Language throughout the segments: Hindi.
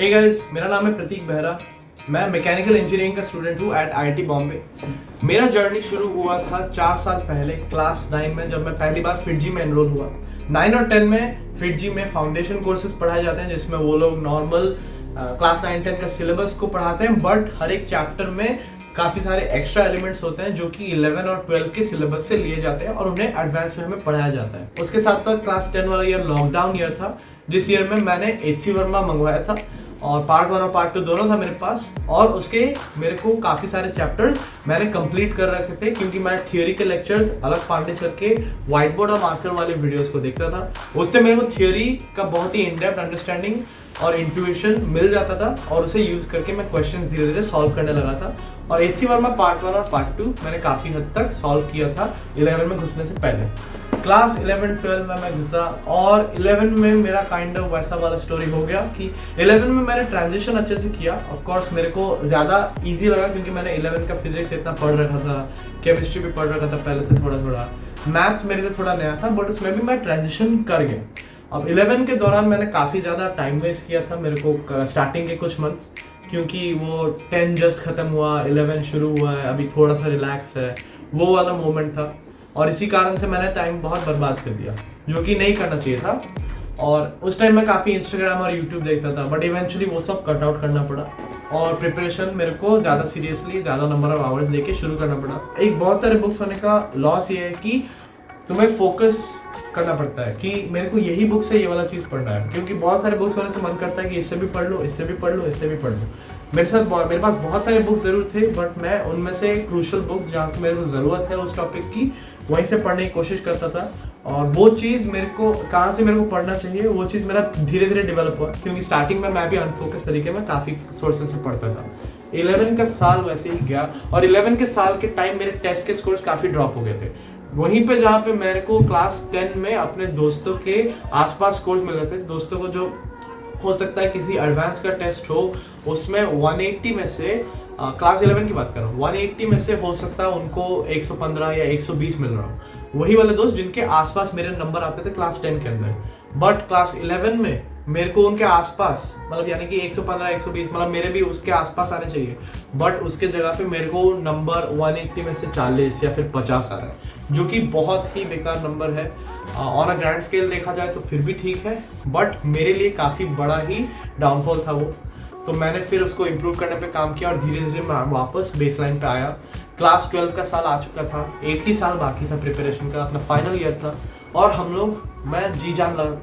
हे गाइस, मेरा नाम है प्रतीक बेहरा। मैं मैकेनिकल इंजीनियरिंग का स्टूडेंट हूँ एट आईआईटी बॉम्बे। मेरा जर्नी शुरू हुआ था 4 साल पहले क्लास 9 में, जब मैं पहली बार फिटजी में एनरोल हुआ। 9 और 10 में फिटजी में फाउंडेशन कोर्सेज पढ़ाए जाते हैं, जिसमें वो लोग नॉर्मल क्लास 9-10 का सिलेबस को पढ़ाते हैं, बट हर एक चैप्टर में काफ़ी सारे एक्स्ट्रा एलिमेंट्स होते हैं जो कि 11 और 12 के सिलेबस से लिए जाते हैं और उन्हें एडवांस में हमें पढ़ाया जाता है। उसके साथ साथ क्लास 10 वाला ईयर लॉकडाउन ईयर था, जिस ईयर में मैंने HC वर्मा मंगवाया था और पार्ट 1 और पार्ट 2 दोनों था मेरे पास। और उसके मेरे को काफ़ी सारे चैप्टर्स मैंने कंप्लीट कर रखे थे, क्योंकि मैं थियोरी के लेक्चर्स अलग पांडे सर के व्हाइट बोर्ड और मार्कर वाले वीडियोस को देखता था। उससे मेरे को थियोरी का बहुत ही इन डेप्थ अंडरस्टैंडिंग और इंट्यूशन मिल जाता था और उसे यूज करके मैं क्वेश्चंस धीरे धीरे सॉल्व करने लगा था। और HC वर्मा पार्ट 1 और पार्ट 2 मैंने काफ़ी हद तक सॉल्व किया था 11 में घुसने से पहले। क्लास 11-12 में मैं घुसा और 11 में मेरा काइंड ऑफ वैसा वाला स्टोरी हो गया कि 11 में मैंने ट्रांजिशन अच्छे से किया। ऑफ कोर्स मेरे को ज़्यादा इजी लगा, क्योंकि मैंने 11 का फिजिक्स इतना पढ़ रखा था, केमिस्ट्री भी पढ़ रखा था पहले से थोड़ा थोड़ा, मैथ्स मेरे लिए थोड़ा नया था, बट उसमें भी मैं ट्रांजिशन कर गया। अब 11 के दौरान मैंने काफ़ी ज़्यादा टाइम वेस्ट किया था मेरे को स्टार्टिंग के कुछ मंथ्स, क्योंकि वो 10 जस्ट ख़त्म हुआ, 11 शुरू हुआ है, अभी थोड़ा सा रिलैक्स है, वो वाला मोमेंट था। और इसी कारण से मैंने टाइम बहुत बर्बाद कर दिया, जो कि नहीं करना चाहिए था। और उस टाइम मैं काफ़ी इंस्टाग्राम और यूट्यूब देखता था, बट इवेंचुअली वो सब कट आउट करना पड़ा और प्रिपरेशन मेरे को ज़्यादा सीरियसली ज़्यादा नंबर ऑफ आवर्स लेके शुरू करना पड़ा। एक बहुत सारे बुक्स होने का लॉस ये है कि तुम्हें फोकस करना पड़ता है कि मेरे को यही बुक से ये वाला चीज़ पढ़ना है, क्योंकि बहुत सारे बुक्स होने से मन करता है कि इससे भी पढ़ लो, इससे भी पढ़ लो, इससे भी पढ़ लो। मेरे पास बहुत सारे बुक्स ज़रूर थे, बट मैं उनमें से क्रूशल बुक्स जहाँ से मेरे को ज़रूरत है उस टॉपिक की, वहीं से पढ़ने की कोशिश करता था। और वो चीज़ मेरे को कहाँ से मेरे को पढ़ना चाहिए, वो चीज़ मेरा धीरे धीरे डेवलप हुआ, क्योंकि स्टार्टिंग में मैं भी अनफोकस तरीके में काफ़ी सोर्सेज से पढ़ता था। 11 का साल वैसे ही गया और 11 के साल के टाइम मेरे टेस्ट के स्कोर्स काफ़ी ड्रॉप हो गए थे। वहीं पे जहाँ पे मेरे को क्लास 10 में अपने दोस्तों के आसपास स्कोर्स मिल रहे थे, दोस्तों को जो हो सकता है किसी एडवांस का टेस्ट हो उसमें 180 में से क्लास 11 की बात कर रहा हूँ, 180 में से हो सकता है उनको 115 या 120 मिल रहा हो। वही वाले दोस्त जिनके आसपास मेरे नंबर आते थे क्लास 10 के अंदर, बट क्लास 11 में मेरे को उनके आसपास, मतलब यानी कि 115-120, मतलब मेरे भी उसके आसपास आने चाहिए, बट उसके जगह पे मेरे को नंबर 180 में से 40 या फिर 50 आ रहा है, जो कि बहुत ही बेकार नंबर है। ऑन अ ग्रैंड स्केल देखा जाए तो फिर भी ठीक है, बट मेरे लिए काफ़ी बड़ा ही डाउनफॉल था वो। तो मैंने फिर उसको इम्प्रूव करने पे काम किया और धीरे धीरे मैं वापस बेसलाइन पे आया। क्लास 12 का साल आ चुका था, 1 ही साल बाकी था प्रिपरेशन का, अपना फाइनल ईयर था और मैं जी जान लगा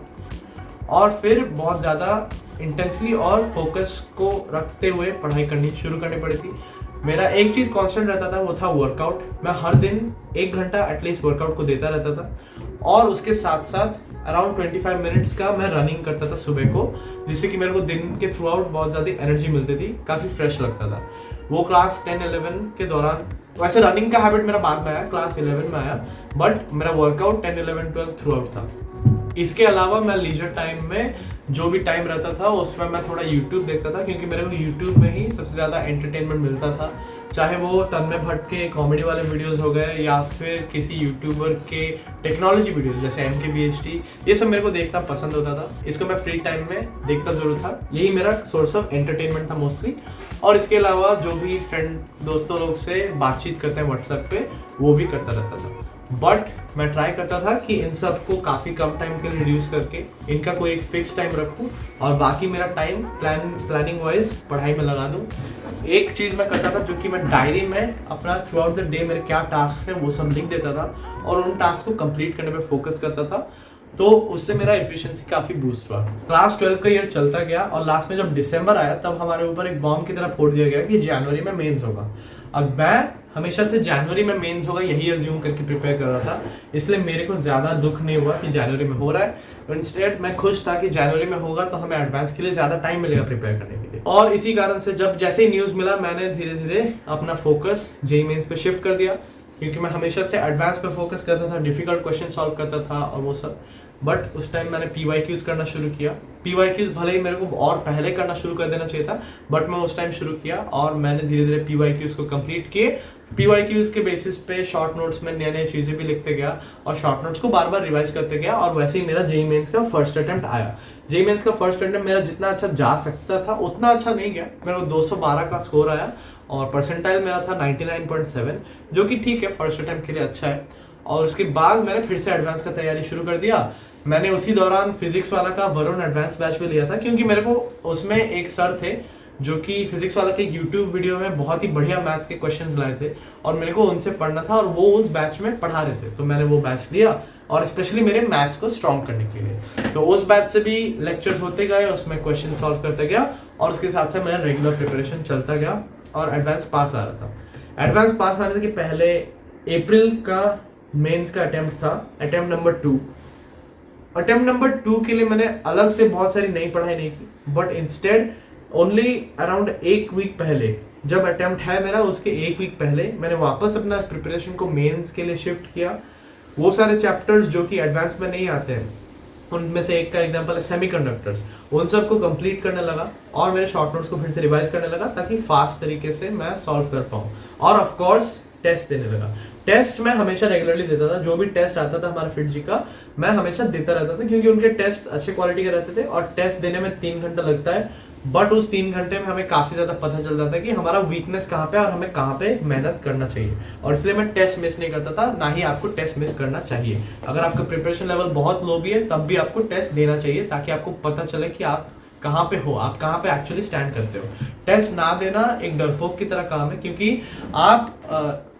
और फिर बहुत ज़्यादा इंटेंसली और फोकस को रखते हुए पढ़ाई शुरू करनी पड़ी थी। मेरा एक चीज़ कांस्टेंट रहता था, वो था वर्कआउट। मैं हर दिन 1 घंटा एटलीस्ट वर्कआउट को देता रहता था और उसके साथ साथ अराउंड 25 मिनट्स का मैं रनिंग करता था सुबह को, जिससे कि मेरे को दिन के थ्रू आउट बहुत ज़्यादा एनर्जी मिलती थी, काफ़ी फ्रेश लगता था वो। क्लास 10-11 के दौरान वैसे रनिंग का हैबिट मेरा बाद में आया, क्लास 11 में आया, बट मेरा वर्कआउट 10-11-12 थ्रू आउट था। इसके अलावा मैं लीजर टाइम में जो भी टाइम रहता था उसमें मैं थोड़ा यूट्यूब देखता था, क्योंकि मेरे को यूट्यूब में ही सबसे ज़्यादा एंटरटेनमेंट मिलता था, चाहे वो तन्मय भट्ट के कॉमेडी वाले वीडियोस हो गए या फिर किसी यूट्यूबर के टेक्नोलॉजी वीडियोस जैसे MKBHD, ये सब मेरे को देखना पसंद होता था। इसको मैं फ्री टाइम में देखता ज़रूर था, यही मेरा सोर्स ऑफ एंटरटेनमेंट था मोस्टली। और इसके अलावा जो भी फ्रेंड दोस्तों लोग से बातचीत करते हैं व्हाट्सएप पे, वो भी करता रहता था। बट मैं ट्राई करता था कि इन सब को काफ़ी कम टाइम के लिए रिड्यूस करके इनका कोई एक फिक्स टाइम रखूं और बाकी मेरा टाइम प्लानिंग वाइज पढ़ाई में लगा दूं। एक चीज़ मैं करता था, जो कि मैं डायरी में अपना थ्रू आउट द डे मेरे क्या टास्क है वो सब लिख देता था और उन टास्क को कंप्लीट करने पे फोकस करता था, तो उससे मेरा एफिशिएंसी काफ़ी बूस्ट हुआ। क्लास 12 का ईयर चलता गया और लास्ट में जब दिसंबर आया तब हमारे ऊपर एक बॉम्ब की तरह फोड़ दिया गया कि जनवरी में मेंस होगा। अब मैं हमेशा से जनवरी में मेंस होगा यही अज्यूम करके प्रिपेयर कर रहा था, इसलिए मेरे को ज़्यादा दुख नहीं हुआ कि जनवरी में हो रहा है। इंस्टेड मैं खुश था कि जनवरी में होगा तो हमें एडवांस के लिए ज़्यादा टाइम मिलेगा प्रिपेयर करने के लिए। और इसी कारण से जब जैसे ही न्यूज़ मिला, मैंने धीरे धीरे अपना फोकस जेईई मेंस पे शिफ्ट कर दिया, क्योंकि मैं हमेशा से एडवांस पे फोकस करता था, डिफिकल्ट क्वेश्चन सॉल्व करता था और वो सब। बट उस टाइम मैंने PYQs करना शुरू किया। PYQs भले ही मेरे को और पहले करना शुरू कर देना चाहिए था, बट मैं उस टाइम शुरू किया और मैंने धीरे धीरे PYQs को कंप्लीट किए। PYQs के बेसिस पे शॉर्ट नोट्स में नई नई चीज़ें भी लिखते गया और शॉर्ट नोट्स को बार बार रिवाइज करते गया, और वैसे ही मेरा जेईई मेंस का फर्स्ट अटेम्प्ट आया। जेईई मेंस का फर्स्ट अटेम्प्ट मेरा जितना अच्छा जा सकता था उतना अच्छा नहीं गया। मेरे को 212 का स्कोर आया और परसेंटाइल मेरा था 99.7, जो कि ठीक है, फर्स्ट अटेम्प्ट के लिए अच्छा है। और उसके बाद मैंने फिर से एडवांस का तैयारी शुरू कर दिया। मैंने उसी दौरान फिजिक्स वाला का वरुण एडवांस बैच में लिया था, क्योंकि मेरे को उसमें एक सर थे जो कि फिजिक्स वाला के यूट्यूब वीडियो में बहुत ही बढ़िया मैथ्स के क्वेश्चंस लाए थे और मेरे को उनसे पढ़ना था, और वो उस बैच में पढ़ा रहे थे, तो मैंने वो बैच लिया और स्पेशली मेरे मैथ्स को स्ट्रॉन्ग करने के लिए। तो उस बैच से भी लेक्चर्स होते गए, उसमें क्वेश्चन सॉल्व करते गया और उसके साथ साथ मेरा रेगुलर प्रिपरेशन चलता गया और एडवांस पास आ रहा था। एडवांस पास आने के पहले अप्रैल का मेंस का अटेम्प्ट था, अटेम्प्ट नंबर 2। अटेम्प्ट नंबर 2 के लिए मैंने अलग से बहुत सारी नई पढ़ाई नहीं की, but instead only around 1 week पहले, जब अटेम्प्ट है मेरा उसके 1 वीक पहले मैंने वापस अपना प्रिपरेशन को मेंस के लिए शिफ्ट किया। वो सारे चैप्टर्स जो कि एडवांस में नहीं आते हैं, उनमें से एक का एग्जांपल है सेमीकंडक्टर्स, उन सब को कंप्लीट करने लगा और मेरे शॉर्ट नोट्स को फिर से रिवाइज करने लगा ताकि फास्ट तरीके से मैं सॉल्व कर पाऊँ। और ऑफ कोर्स टेस्ट देने लगा। टेस्ट मैं हमेशा रेगुलरली देता था, जो भी टेस्ट आता था हमारा फिट जी का मैं हमेशा देता रहता था, क्योंकि उनके टेस्ट अच्छे क्वालिटी के रहते थे और टेस्ट देने में 3 घंटा लगता है, बट उस 3 घंटे में हमें काफी ज्यादा पता चल जाता है कि हमारा वीकनेस कहाँ पे और हमें कहाँ पे मेहनत करना चाहिए। और इसलिए मैं टेस्ट मिस नहीं करता था, ना ही आपको टेस्ट मिस करना चाहिए। अगर आपका प्रिपरेशन लेवल बहुत लो भी है तब भी आपको टेस्ट देना चाहिए, ताकि आपको पता चले कि आप कहाँ पे हो, आप कहाँ पे एक्चुअली स्टैंड करते हो। टेस्ट ना देना एक डरपोक की तरह काम है, क्योंकि आप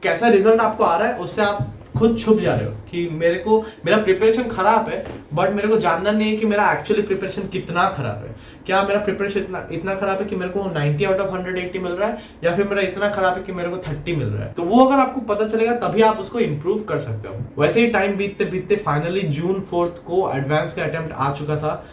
कैसा रिजल्ट आपको आ रहा है उससे आप खुद छुप जा रहे हो कि मेरा प्रिपरेशन खराब है, बट मेरे को जानना नहीं है कि मेरा एक्चुअली प्रिपरेशन कितना खराब है। क्या मेरा प्रिपरेशन इतना खराब है कि मेरे को 90 आउट ऑफ 180 मिल रहा है, या फिर मेरा इतना खराब है कि मेरे को 30 मिल रहा है। तो वो अगर आपको पता चलेगा तभी आप उसको इम्प्रूव कर सकते हो। वैसे ही टाइम बीतते बीतते फाइनली जून 4 को एडवांस का अटेम्प्ट आ चुका था।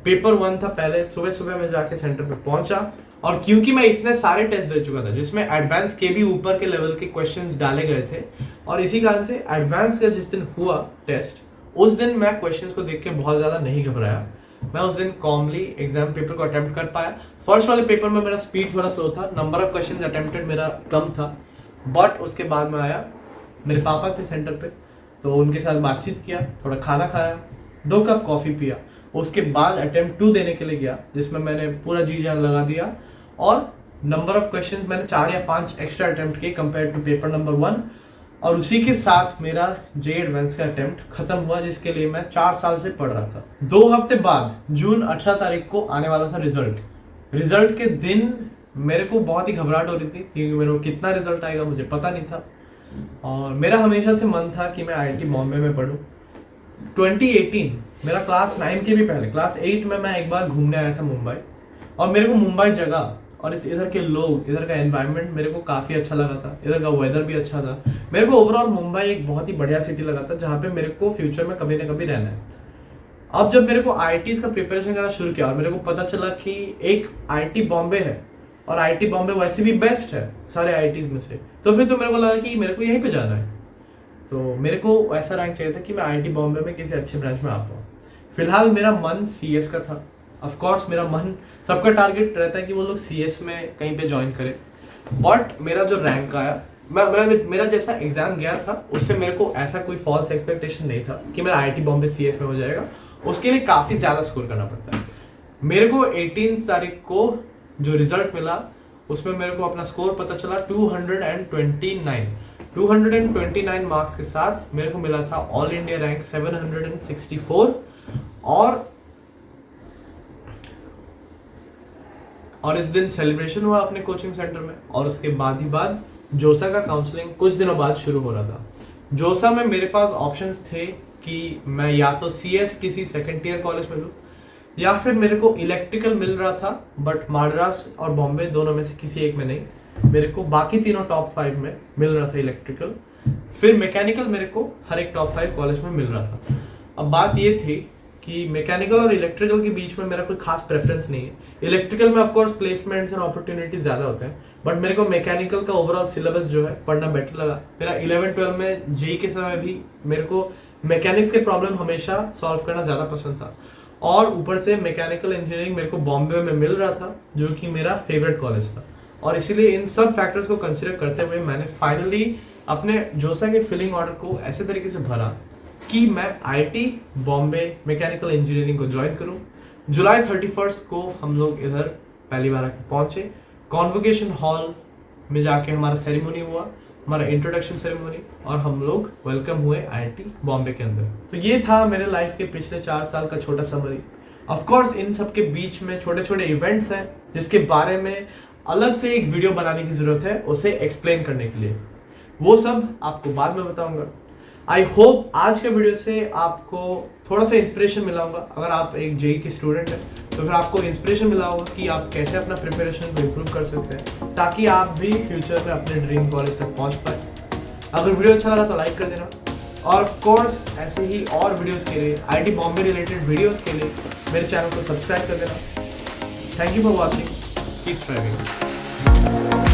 पेपर 1 था। पहले सुबह सुबह मैं जाके सेंटर पे पहुंचा, और क्योंकि मैं इतने सारे टेस्ट दे चुका था जिसमें एडवांस के भी ऊपर के लेवल के क्वेश्चंस डाले गए थे, और इसी कारण से एडवांस का जिस दिन हुआ टेस्ट, उस दिन मैं क्वेश्चंस को देख के बहुत ज्यादा नहीं घबराया। मैं उस दिन कॉमली एग्जाम पेपर को अटेम्प्ट कर पाया। फर्स्ट वाले पेपर में मेरा स्पीड थोड़ा स्लो था, नंबर ऑफ क्वेश्चंस अटेम्प्टेड मेरा कम था, बट उसके बाद में आया, मेरे पापा थे सेंटर पे, तो उनके साथ बातचीत किया, थोड़ा खाना खाया, 2 कप कॉफी पिया। उसके बाद अटेम्प्ट 2 देने के लिए गया, जिसमें मैंने पूरा जी जान लगा दिया, और नंबर ऑफ क्वेश्चंस मैंने 4 या 5 एक्स्ट्रा अटेम्प्ट किए कंपेयर टू पेपर नंबर 1, और उसी के साथ मेरा जेईई एडवांस का अटेम्प्ट खत्म हुआ, जिसके लिए मैं 4 साल से पढ़ रहा था। 2 हफ्ते बाद जून 18 तारीख को आने वाला था रिजल्ट के दिन मेरे को बहुत ही घबराहट हो रही थी, क्योंकि मेरे को कितना रिजल्ट आएगा मुझे पता नहीं था, और मेरा हमेशा से मन था कि मैं IIT बॉम्बे में पढूं। 2018 मेरा क्लास 9 के भी पहले, क्लास 8 में मैं एक बार घूमने आया था मुंबई, और मेरे को मुंबई जगह और इधर के लोग, इधर का एनवायरनमेंट मेरे को काफ़ी अच्छा लगा था, इधर का वेदर भी अच्छा था। मेरे को ओवरऑल मुंबई एक बहुत ही बढ़िया सिटी लगा था, जहाँ पे मेरे को फ्यूचर में कभी ना कभी रहना है। अब जब मेरे को IITs का प्रिपरेशन करना शुरू किया और मेरे को पता चला कि एक IIT बॉम्बे है, और IIT बॉम्बे वैसे भी बेस्ट है सारे IITs में से, तो फिर तो मेरे को लगा कि मेरे को यहीं पे जाना है। तो मेरे को ऐसा रैंक चाहिए था कि मैं IIT बॉम्बे में किसी अच्छे ब्रांच में आ पाऊँ। फिलहाल मेरा मन CS का था। ऑफ कोर्स मेरा मन, सबका टारगेट रहता है कि वो लोग CS में कहीं पे ज्वाइन करें, बट मेरा जो रैंक आया, मेरा जैसा एग्जाम गया था उससे मेरे को ऐसा कोई फॉल्स एक्सपेक्टेशन नहीं था कि मेरा IIT बॉम्बे CS में हो जाएगा। उसके लिए काफ़ी ज़्यादा स्कोर करना पड़ता है। मेरे को 18 तारीख को जो रिजल्ट मिला उसमें मेरे को अपना स्कोर पता चला 229 मार्क्स के साथ मेरे को मिला था ऑल इंडिया रैंक 764, और इस दिन सेलिब्रेशन हुआ अपने कोचिंग सेंटर में, और उसके बाद जोसा का काउंसलिंग कुछ दिनों बाद शुरू हो रहा था। जोसा में मेरे पास ऑप्शंस थे कि मैं या तो CS किसी सेकेंड ईयर कॉलेज में लूँ, या फिर मेरे को इलेक्ट्रिकल मिल रहा था, बट मद्रास और बॉम्बे दोनों में से किसी एक में नहीं, मेरे को बाकी तीनों टॉप 5 में मिल रहा था इलेक्ट्रिकल। फिर मैकेनिकल मेरे को हर एक टॉप 5 कॉलेज में मिल रहा था। अब बात ये थी कि मैकेनिकल और इलेक्ट्रिकल के बीच में मेरा कोई खास प्रेफरेंस नहीं है। इलेक्ट्रिकल में ऑफकोर्स प्लेसमेंट्स एंड अपॉर्चुनिटीज ज़्यादा होते हैं, बट मेरे को मैकेनिकल का ओवरऑल सिलेबस जो है पढ़ना बेटर लगा। मेरा 11-12 में जेईई के समय भी मेरे को मैकेनिक्स के प्रॉब्लम हमेशा सॉल्व करना ज़्यादा पसंद था, और ऊपर से मैकेनिकल इंजीनियरिंग मेरे को बॉम्बे में मिल रहा था जो कि मेरा फेवरेट कॉलेज था। और इसीलिए इन सब फैक्टर्स को कंसिडर करते हुए मैंने फाइनली अपने जोसा के फिलिंग ऑर्डर को ऐसे तरीके से भरा कि मैं आईआईटी बॉम्बे मैकेनिकल इंजीनियरिंग को ज्वाइन करूं। जुलाई 31 को हम लोग इधर पहली बार आके पहुंचे। कॉन्वोकेशन हॉल में जाके हमारा सेरेमनी हुआ, हमारा इंट्रोडक्शन सेरेमनी, और हम लोग वेलकम हुए आईआईटी बॉम्बे के अंदर। तो ये था मेरे लाइफ के पिछले 4 साल का छोटा समरी। ऑफ कोर्स इन सब के बीच में छोटे छोटे इवेंट्स हैं जिसके बारे में अलग से एक वीडियो बनाने की जरूरत है उसे एक्सप्लेन करने के लिए, वो सब आपको बाद में बताऊंगा। आई होप आज के वीडियो से आपको थोड़ा सा इंस्पिरेशन मिला होगा। अगर आप एक जेई के स्टूडेंट हैं तो फिर आपको इंस्पिरेशन मिला होगा कि आप कैसे अपना प्रिपरेशन को इम्प्रूव कर सकते हैं ताकि आप भी फ्यूचर में अपने ड्रीम कॉलेज तक पहुंच पाए। अगर वीडियो अच्छा लगा तो लाइक कर देना, और ऑफ कोर्स ऐसे ही और वीडियोस के लिए, आईआईटी बॉम्बे रिलेटेड वीडियोस के लिए मेरे चैनल को सब्सक्राइब कर देना। Thank you for watching, keep striving.